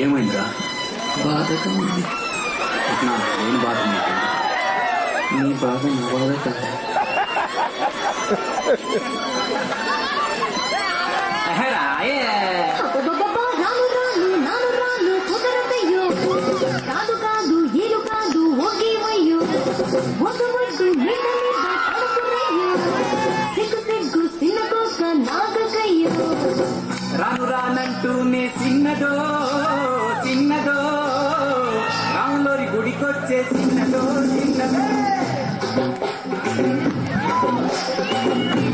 ఏమైందిరా? బాధగా ఉంది. నేను బాధ నీ బాధ నా బాధ కాదు. కాదు కాదు ఏలు కాదు ఒకేమయ్యో ఒడ్డు ఒడ్డు సిగ్గు సిగ్గు సిన్నకోక నాగకయ్యో రాను రానంటూనే చిన్నదో చిన్నదో రాములోరి గుడికొచ్చే చిన్నదో చిన్నదో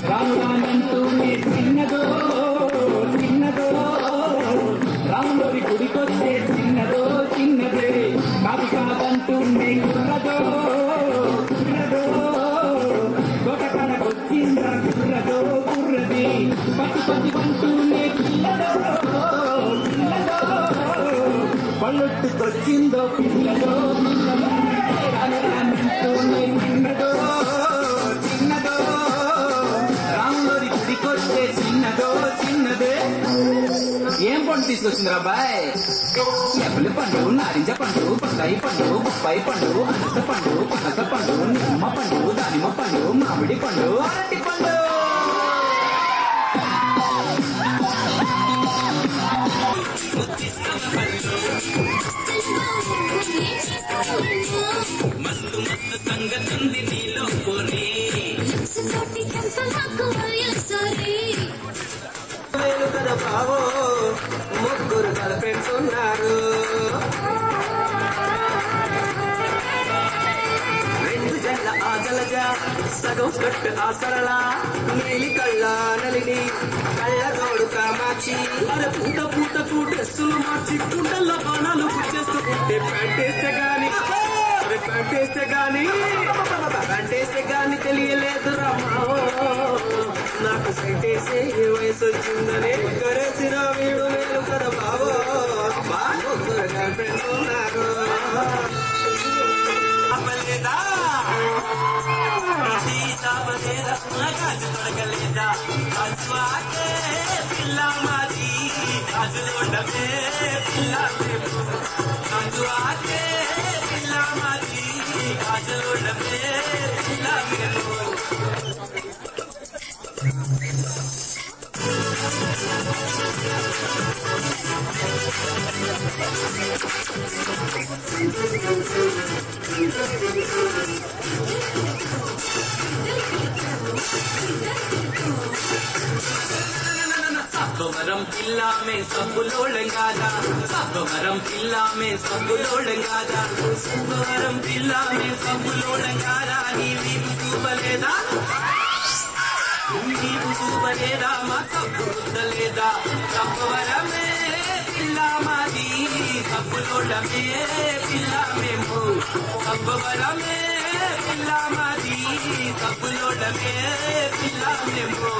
రాను రానంటూనే చిన్నదో చిన్నదో రాములోరి గుడికొచ్చే చిన్నదో చిన్నదే కాదు కాదంటూనే కుర్రదో కుర్రదో తోటకాడకొచ్చిందా కుర్రదో కుర్రది పచ్చి పచ్చి పంటూనే పిల్లదో పిల్లదో పళ్ళొట్టుకొచ్చిందో పిల్లదో పిల్లదో రానంటూనే చిన్నదో చిన్నదో రాములోరి గుడికొచ్చే చిన్నదో చిన్నదే. ఏం పండు తీసుకొచ్చింది రాబాయ్? ఎప్పలి పండు, నారింజ పండు, బత్తాయి పండు, బొప్పాయి పండు, అనస పండు, పనస పండు, నిమ్మ పండు, దానిమ్మ పండు, మామిడి పండు, అరటి పండు. మస్తు మస్తు సంగతుంది నీలో కోరి కదా బావో ముగ్గురు గర్ల్ ఫ్రెండ్స్ ఉన్నారు. రెండు జల్ల ఆ జలజ సగం కట్టు ఆ సరళ నీలి కళ్ళ నలిని కళ్ళ తోడు కామాచి అరే పూట పూటకు డ్రెస్సులు మార్చి కుండల్లో బాణాలు గుచ్చేస్తుంటే ప్యాంటేస్తే గాని ప్యాంటేస్తే గాని తెలియలేదు రమ్మావో నాకు సైటేసే ఏ వయసు వచ్చిందని కరేసిన వీడు నేను కదా బావో బాగా గర్ల్ ఫ్రెండ్స్ ఉన్నారు. అవ్వలేదా సీతాపలేదా కాజు తొడగలేదా అస్వాకే పిల్ల మాది కాజులోడమే పిల్ల మేము అస్వాకే పిల్ల మాది కాజులోడమే పిల్ల మేము. సబ్బవరం పిల్ల మే సబ్బులోళంగాదా సబ్బవరం పిల్ల మే సబ్బులోళంగాదా సబ్బవరం పిల్ల మే సబ్బులోళంగాదా నీ వీపు చూపలేదా నీవు చూపలేదా మా సబ్బు ముద్దలేదా సబ్బవరమే పిల్ల మాది సబ్బులోళమే పిల్ల మేము సబ్బవరమే పిల్ల మాది సబ్బులోళమే పిల్ల మేము.